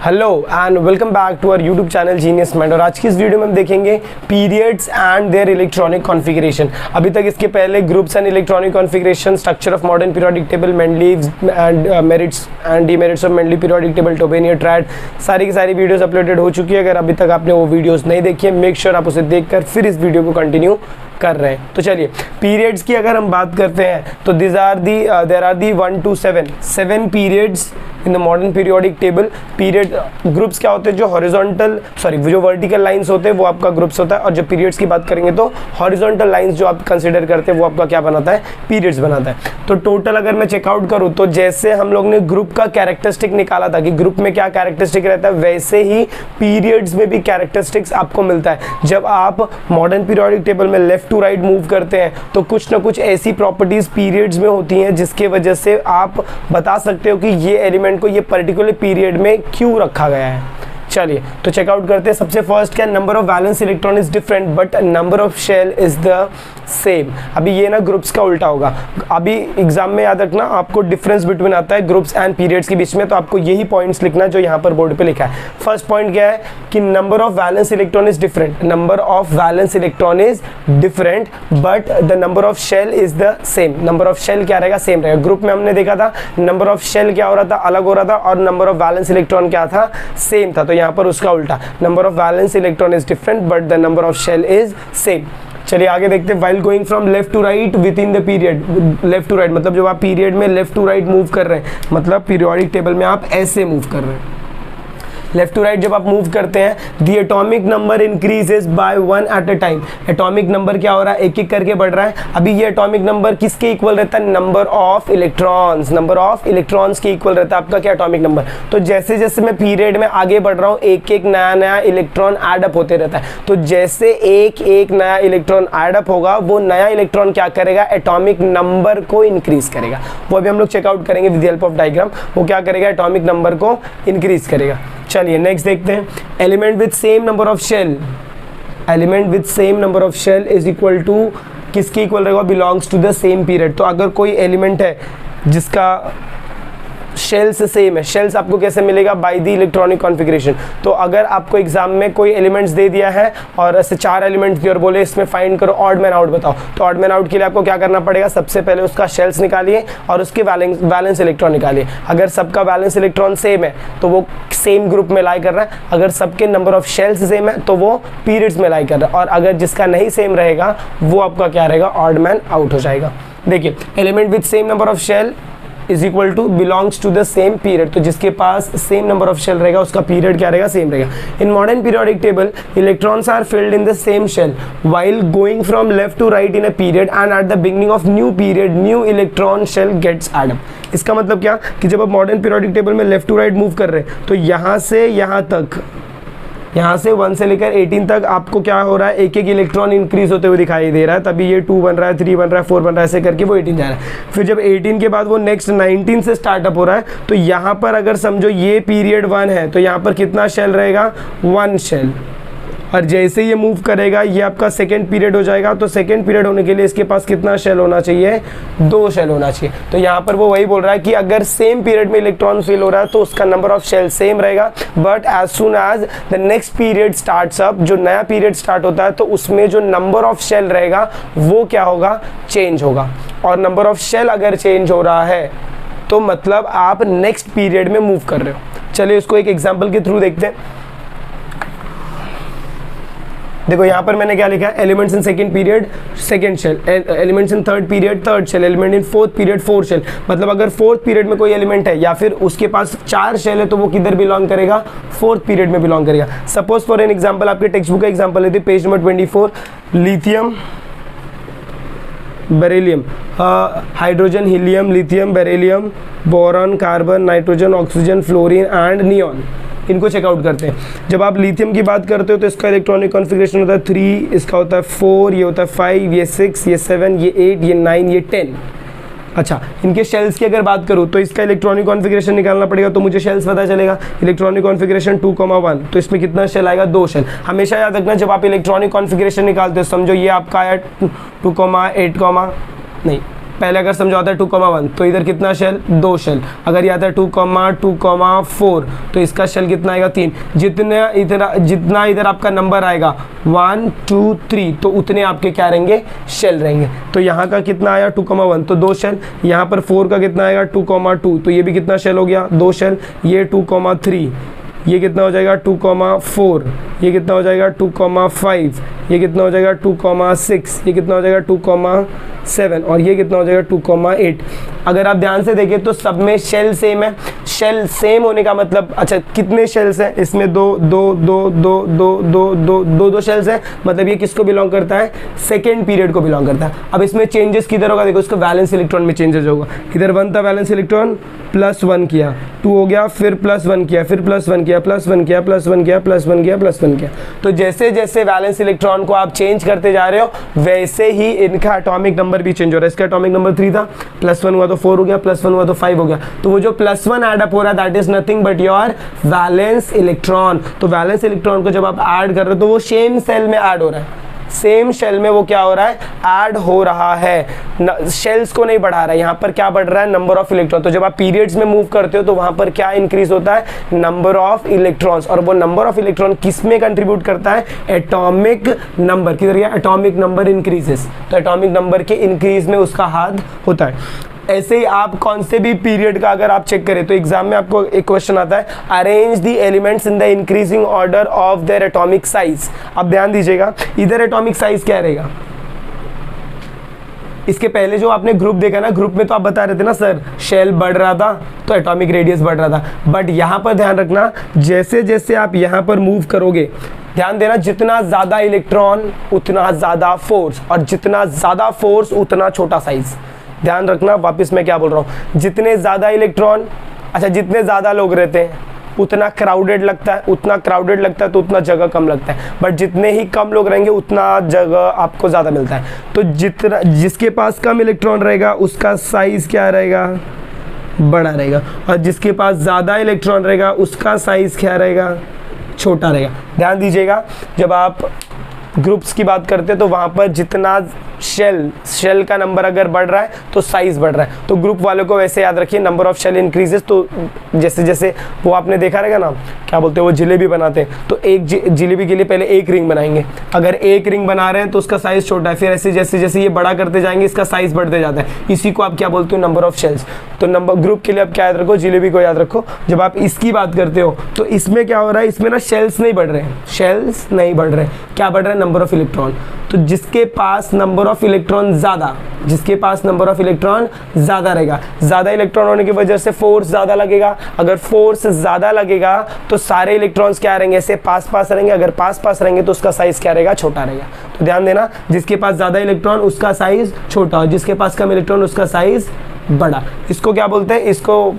Hello and welcome back to our YouTube channel Genius Mind. और आज की इस वीडियो में हम देखेंगे periods and their electronic configuration. अभी तक इसके पहले groups and electronic configuration, structure of modern periodic table, Mendeleev's and merits and demerits of Mendeleev periodic table, Dobereiner triad, सारी की सारी वीडियोस अपलोडेड हो चुकी है। अगर अभी तक आपने वो वीडियोस नहीं देखी है, मेक श्योर आप उसे देखकर फिर इस वीडियो को कंटिन्यू कर रहे हैं। तो चलिए पीरियड्स की अगर हम बात करते हैं तो there are the 1 to 7 periods in the modern periodic table. Period groups क्या होते हैं? जो जो वर्टिकल लाइंस होते हैं वो आपका ग्रुप्स होता है, और जब पीरियड्स की बात करेंगे तो हॉरिजॉन्टल लाइंस जो आप कंसिडर करते हैं वो आपका क्या बनाता है? पीरियड्स बनाता है। तो टोटल अगर मैं चेकआउट करूँ तो जैसे हम लोग ने ग्रुप का कैरेक्टरिस्टिक निकाला था कि ग्रुप में क्या कैरेक्टरिस्टिक रहता है, वैसे ही पीरियड्स में भी कैरेक्टरिस्टिक्स आपको मिलता है। जब आप मॉडर्न पीरियोडिक टेबल में लेफ्ट टू राइट मूव करते हैं तो कुछ ना कुछ ऐसी प्रॉपर्टीज पीरियड्स में होती हैं जिसके वजह से आप बता सकते हो कि ये एलिमेंट को ये पर्टिकुलर पीरियड में क्यों रखा गया है। चलिए तो चेकआउट करते हैं। सबसे फर्स्ट क्या, number of valence electron is different but number of shell is the same. अभी ये ना ग्रुप्स का उल्टा होगा। अभी एग्जाम में याद रखना आपको डिफरेंस बिटवीन आता है ग्रुप्स एंड पीरियड्स के बीच में, तो आपको यही पॉइंट्स लिखना जो यहाँ पर बोर्ड पे लिखा है। फर्स्ट पॉइंट क्या है कि number of valence electron is different, number of valence electron is different but the number of shell is the same. Number of shell क्या रहेगा? सेम रहेगा। ग्रुप में हमने देखा था नंबर ऑफ शेल क्या हो रहा था? अलग हो रहा था, और नंबर ऑफ वैलेंस इलेक्ट्रॉन क्या था? सेम था। तो यहाँ पर उसका उल्टा, number of valence electron is different but the number of shell is same. चलिए आगे देखते हैं। While going from left to right within the period, left to right मतलब जब आप पीरियड में लेफ्ट टू राइट मूव कर रहे हैं, मतलब पीरियोडिक टेबल में आप ऐसे मूव कर रहे हैं। लेफ्ट टू राइट जब आप मूव करते हैं दी atomic number increases by 1 at a time. Atomic number क्या हो रहा है? एक एक करके बढ़ रहा है। अभी ये एटॉमिक नंबर किसके इक्वल रहता है? Number of electrons. Number of electrons के इक्वल रहता है आपका क्या? Atomic number. तो जैसे जैसे मैं पीरियड में आगे बढ़ रहा हूँ एक एक नया नया इलेक्ट्रॉन एड अप होते रहता है। तो जैसे एक एक नया इलेक्ट्रॉन एड अप होगा वो नया इलेक्ट्रॉन क्या करेगा? एटॉमिक नंबर को इंक्रीज करेगा। वो अभी हम लोग चेकआउट करेंगे with the help of diagram. वो क्या करेगा? एटॉमिक नंबर को इंक्रीज करेगा। चलिए नेक्स्ट देखते हैं। Element with same number of shell, element with same number of shell is equal to किसके इक्वल रहेगा? Belongs to the same period. तो अगर कोई एलिमेंट है जिसका शेल से सेम है, शेल्स आपको कैसे मिलेगा? By the electronic configuration. तो अगर आपको एग्जाम में कोई एलिमेंट्स दे दिया है और ऐसे 4 एलिमेंट्स दिए और बोले इसमें फाइंड करो ऑड मैन आउट बताओ, तो ऑड मैन आउट के लिए आपको क्या करना पड़ेगा? सबसे पहले उसका शेल्स निकालिए और उसके वैलेंस इलेक्ट्रॉन निकालिए। अगर सबका वैलेंस इलेक्ट्रॉन सेम है तो वो सेम ग्रुप में लाई कर रहा है, अगर सबके नंबर ऑफ शेल्स सेम है तो वो पीरियड्स में लाई कर रहा है, और अगर जिसका नहीं सेम रहेगा वो आपका क्या रहेगा? ऑड मैन आउट हो जाएगा। देखिए element with same number of shell is equal to belongs to the same period. तो जिसके पास सेम नंबर ऑफ शेल रहेगा उसका पीरियड क्या रहेगा? सेम रहेगा। In modern periodic table electrons are filled in the same shell while going from left to right in a period and at the beginning of new period new electron shell gets added up. इसका मतलब क्या कि जब आप modern periodic table में left to right move कर रहे हैं तो यहाँ से यहाँ तक, यहाँ से 1 से लेकर 18 तक आपको क्या हो रहा है? एक एक इलेक्ट्रॉन इंक्रीज होते हुए दिखाई दे रहा है। तभी ये 2 बन रहा है, 3 बन रहा है, 4 बन रहा है, ऐसे करके वो 18 जा रहा है। फिर जब 18 के बाद वो नेक्स्ट 19 से स्टार्टअप हो रहा है, तो यहाँ पर अगर समझो ये पीरियड 1 है तो यहाँ पर कितना शेल रहेगा? 1 शेल। और जैसे ये मूव करेगा ये आपका सेकेंड पीरियड हो जाएगा। तो सेकेंड पीरियड होने के लिए इसके पास कितना शेल होना चाहिए? 2 शेल होना चाहिए। तो यहाँ पर वो वही बोल रहा है कि अगर सेम पीरियड में इलेक्ट्रॉन फिल हो रहा है तो उसका नंबर ऑफ शेल सेम रहेगा, but as soon as the next period starts up, जो नया पीरियड स्टार्ट होता है तो उसमें जो नंबर ऑफ शेल रहेगा वो क्या होगा? चेंज होगा। और नंबर ऑफ शेल अगर चेंज हो रहा है तो मतलब आप नेक्स्ट पीरियड में मूव कर रहे हो। चलिए इसको एक एग्जाम्पल के थ्रू देखते हैं। देखो यहाँ पर मैंने क्या लिखा है? Elements in second period second shell, elements in third period third shell, element in fourth period fourth shell. मतलब अगर फोर्थ पीरियड में कोई एलिमेंट है या फिर उसके पास 4 शेल है तो वो किधर बिलोंग करेगा? फोर्थ पीरियड में बिलोंग करेगा। सपोज फॉर एन एग्जाम्पल, आपके टेक्स्ट बुक का एग्जाम्पल लेते page number 24, lithium beryllium, hydrogen helium lithium beryllium boron carbon nitrogen oxygen fluorine and neon. इनको चेकआउट करते हैं। जब आप लिथियम की बात करते हो तो इसका इलेक्ट्रॉनिक कॉन्फ़िगरेशन होता है 3, इसका होता है 4, ये होता है 5, ये 6, ये 7, ये 8, ये 9, ये 10। अच्छा, इनके शेल्स की अगर बात करूँ तो इसका इलेक्ट्रॉनिक कॉन्फ़िगरेशन निकालना पड़ेगा, तो मुझे शेल्स पता चलेगा। इलेक्ट्रॉनिक कॉन्फ़िगरेशन 2,1, तो इसमें कितना शेल आएगा? 2 शेल। हमेशा याद रखना जब आप इलेक्ट्रॉनिक कॉन्फ़िगरेशन निकालते हो, समझो ये आपका आया 2,8, नहीं पहले अगर समझौता है 2,1 तो इधर कितना शेल, 2 शेल। अगर ये आता है 2,4 तो इसका शेल कितना आएगा, 3। जितना इधर आपका नंबर आएगा 1 2 3 तो उतने आपके क्या रहेंगे, शेल रहेंगे। तो यहाँ का कितना आया 2,1 तो 2 शेल। यहाँ पर 4 का कितना आएगा 2,2 तो ये भी कितना शेल हो गया, 2 शेल। ये 2,3 ये कितना हो जाएगा 2,4, ये कितना हो जाएगा 2,5, ये कितना हो जाएगा 2,6, ये कितना हो जाएगा 2,7 और ये कितना हो जाएगा 2,8। अगर आप ध्यान से देखें तो सब में शेल सेम है। शेल सेम होने का मतलब, अच्छा कितने शेल्स हैं इसमें, दो शेल्स हैं, मतलब ये किसको बिलोंग करता है, सेकेंड पीरियड को बिलोंग करता है। अब इसमें चेंजेस किधर होगा, देखो इसको वैलेंस इलेक्ट्रॉन में चेंजेस होगा। इधर 1 था वैलेंस इलेक्ट्रॉन, +1 किया, 2 हो गया, फिर +1 किया, फिर +1 किया, +1 किया, +1 किया, +1 किया, +1 किया। तो जैसे जैसे वैलेंस इलेक्ट्रॉन को आप चेंज करते जा रहे हो वैसे ही इनका एटॉमिक नंबर भी चेंज हो रहा है। इसका एटॉमिक नंबर 3 था, +1 हुआ तो 4 हो गया, +1 हुआ तो 5 हो गया। तो वो जो +1 ऐड अप हो रहा है that is nothing but your valence electron. तो वैलेंस इलेक्ट्रॉन को जब आप ऐड कर रहे हो तो वो सेम सेल में ऐड हो रहा है, सेम शेल में वो क्या हो रहा है, ऐड हो रहा है, शेल्स को नहीं बढ़ा रहा है। यहाँ पर क्या बढ़ रहा है, नंबर ऑफ इलेक्ट्रॉन। तो जब आप पीरियड्स में मूव करते हो तो वहां पर क्या इंक्रीज होता है, नंबर ऑफ इलेक्ट्रॉन्स। और वो नंबर ऑफ इलेक्ट्रॉन किस में कंट्रीब्यूट करता है, एटॉमिक नंबर। किधर गया, एटॉमिक नंबर इंक्रीजेस, तो एटॉमिक नंबर के इंक्रीज में उसका हाथ होता है। ऐसे ही आप कौन से भी पीरियड का अगर आप चेक करें तो एग्जाम में आपको एक क्वेश्चन आता है, arrange the elements in the increasing order of their atomic size. अब ध्यान दीजिएगा, इधर एटॉमिक साइज क्या रहेगा, इसके पहले जो आपने ग्रुप देखा ना, ग्रुप में तो आप बता रहे थे ना सर शेल बढ़ रहा था तो एटॉमिक रेडियस बढ़ रहा था। बट यहां पर ध्यान रखना, जैसे जैसे आप यहां पर मूव करोगे, ध्यान देना, जितना ज्यादा इलेक्ट्रॉन उतना ज्यादा फोर्स, और जितना ज्यादा फोर्स उतना छोटा साइज। ध्यान रखना, वापस मैं क्या बोल रहा हूँ, जितने ज़्यादा इलेक्ट्रॉन, अच्छा जितने ज़्यादा लोग रहते हैं उतना क्राउडेड लगता है, उतना क्राउडेड लगता है तो उतना जगह कम लगता है। बट जितने ही कम लोग रहेंगे उतना जगह आपको ज़्यादा मिलता है। तो जितना जिसके पास कम इलेक्ट्रॉन रहेगा उसका साइज़ क्या रहेगा, बड़ा रहेगा, और जिसके पास ज़्यादा इलेक्ट्रॉन रहेगा उसका साइज़ क्या रहेगा, छोटा रहेगा। ध्यान दीजिएगा, जब आप ग्रुप्स की बात करते हैं तो वहाँ पर जितना शेल का नंबर अगर बढ़ रहा है तो साइज बढ़ रहा है। तो ग्रुप वालों को वैसे याद रखिए, नंबर ऑफ शेल इंक्रीजेस। तो जैसे जैसे वो आपने देखा रहेगा ना, क्या बोलते हैं वो जिलेबी बनाते हैं, तो एक जिलेबी के लिए पहले एक रिंग बनाएंगे। अगर एक रिंग बना रहे हैं तो उसका साइज छोटा है, फिर ऐसे जैसे जैसे ये बड़ा करते जाएंगे इसका साइज बढ़ते जाता है। इसी को आप क्या बोलते हो, नंबर ऑफ शेल्स। तो नंबर ग्रुप के लिए आप क्या याद रखो, जिलेबी को याद रखो। जब आप इसकी बात करते हो तो इसमें क्या हो रहा है, इसमें ना शेल्स नहीं बढ़ रहे हैं, शेल्स नहीं बढ़ रहे, क्या बढ़ रहा है, नंबर ऑफ इलेक्ट्रॉन। तो जिसके पास नंबर ऑफ इलेक्ट्रॉन ज़्यादा, जिसके पास नंबर ऑफ इलेक्ट्रॉन ज़्यादा रहेगा, ज़्यादा इलेक्ट्रॉन होने की वजह से फोर्स ज़्यादा लगेगा। अगर फोर्स ज़्यादा लगेगा तो सारे इलेक्ट्रॉन्स क्या रहेंगे, ऐसे पास पास रहेंगे। अगर पास पास रहेंगे तो उसका साइज़ क्या रहेगा, छोटा रहेगा। तो ध्यान देना, जिसके पास ज़्यादा इलेक्ट्रॉन उसका साइज़ छोटा, और जिसके पास कम इलेक्ट्रॉन उसका साइज़ बड़ा। इसको क्या बोलते हैं, इसको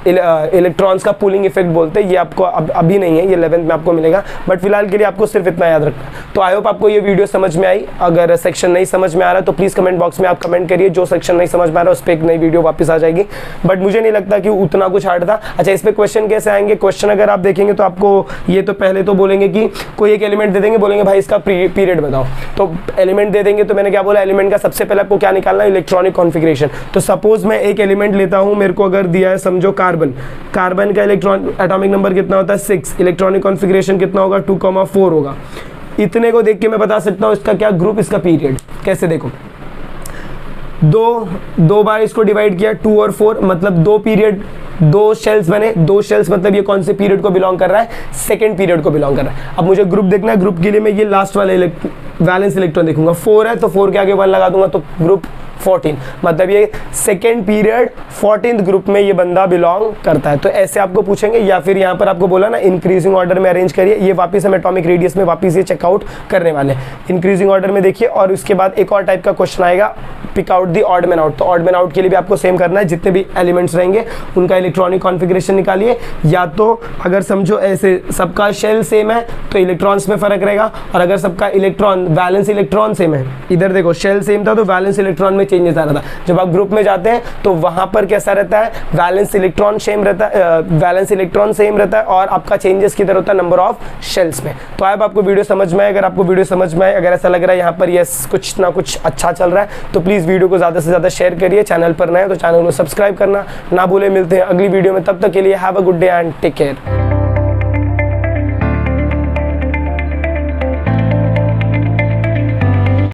इलेक्ट्रॉन्स का पुलिंग इफेक्ट बोलते हैं। ये आपको अभी नहीं है, ये 11th में आपको मिलेगा, बट फिलहाल के लिए आपको सिर्फ इतना याद रखना। तो आई होप आपको ये वीडियो समझ में आई। अगर सेक्शन नहीं समझ में आ रहा है तो प्लीज़ कमेंट बॉक्स में आप कमेंट करिए, जो सेक्शन नहीं समझ में आ रहा है उस पर एक नई वीडियो वापस आ जाएगी। बट मुझे नहीं लगता कि उतना कुछ हार्ड था। अच्छा, इस पर क्वेश्चन कैसे आएंगे, क्वेश्चन अगर आप देखेंगे तो आपको ये तो पहले तो बोलेंगे कि कोई एक एलिमेंट दे देंगे, बोलेंगे भाई इसका पीरियड बताओ। तो एलिमेंट दे देंगे तो मैंने क्या बोला, एलिमेंट का सबसे पहले आपको क्या निकालना है, इलेक्ट्रॉनिक कॉन्फिगरेशन। तो सपोज मैं एक एलिमेंट लेता हूँ, मेरे को अगर दिया है समझो कार्बन का इलेक्ट्रॉन एटॉमिक नंबर कितना होता है 6, इलेक्ट्रॉनिक कॉन्फिगरेशन कितना होगा 2,4 होगा। इतने को देख के मैं बता सकता हूँ इसका क्या ग्रुप, इसका पीरियड। कैसे देखो, दो बार इसको डिवाइड किया 2 और 4, मतलब 2 पीरियड, 2 शेल्स बने। 2 शेल्स मतलब ये कौन से पीरियड को बिलोंग कर रहा है, सेकंड पीरियड को बिलोंग कर रहा है। अब मुझे ग्रुप देखना है, ग्रुप के लिए मैं ये लास्ट वाला वैलेंस इलेक्ट्रॉन देखूंगा। 4 है तो 4 के आगे 1 लगा दूंगा तो ग्रुप 14, मतलब ये सेकेंड पीरियड 14th ग्रुप में ये बंदा बिलोंग करता है। तो ऐसे आपको पूछेंगे, या फिर यहाँ पर आपको बोला ना इंक्रीजिंग ऑर्डर में अरेंज करिए। ये वापस हम एटॉमिक रेडियस में वापस ये चेकआउट करने वाले हैं, इंक्रीजिंग ऑर्डर में देखिए। और उसके बाद एक और टाइप का क्वेश्चन आएगा, pick out the odd man out. तो ऑड मैन आउट के लिए भी आपको सेम करना है, जितने भी एलिमेंट्स रहेंगे उनका इलेक्ट्रॉनिक कॉन्फिगरेशन निकालिए। या तो अगर समझो ऐसे सबका शेल सेम है तो इलेक्ट्रॉन्स में फर्क रहेगा, और अगर सबका इलेक्ट्रॉन वैलेंस इलेक्ट्रॉन सेम है, इधर देखो शेल सेम था तो वैलेंस इलेक्ट्रॉन में चेंजेस आ रहा था। जब आप ग्रुप में जाते हैं तो वहां पर कैसा रहता है, वैलेंस इलेक्ट्रॉन सेम रहता है, वैलेंस इलेक्ट्रॉन सेम रहता है और आपका चेंजेस किधर होता है, नंबर ऑफ शेल्स में। तो अब आपको वीडियो समझ में आए, अगर आपको वीडियो समझ में आए, अगर ऐसा लग रहा है यहाँ पर यस कुछ ना कुछ अच्छा चल रहा है, तो प्लीज वीडियो को ज्यादा से ज्यादा शेयर करिए। चैनल पर नए तो चैनल को सब्सक्राइब करना ना भूले। मिलते हैं अगली वीडियो में, तब तक के लिए have a good day and take care.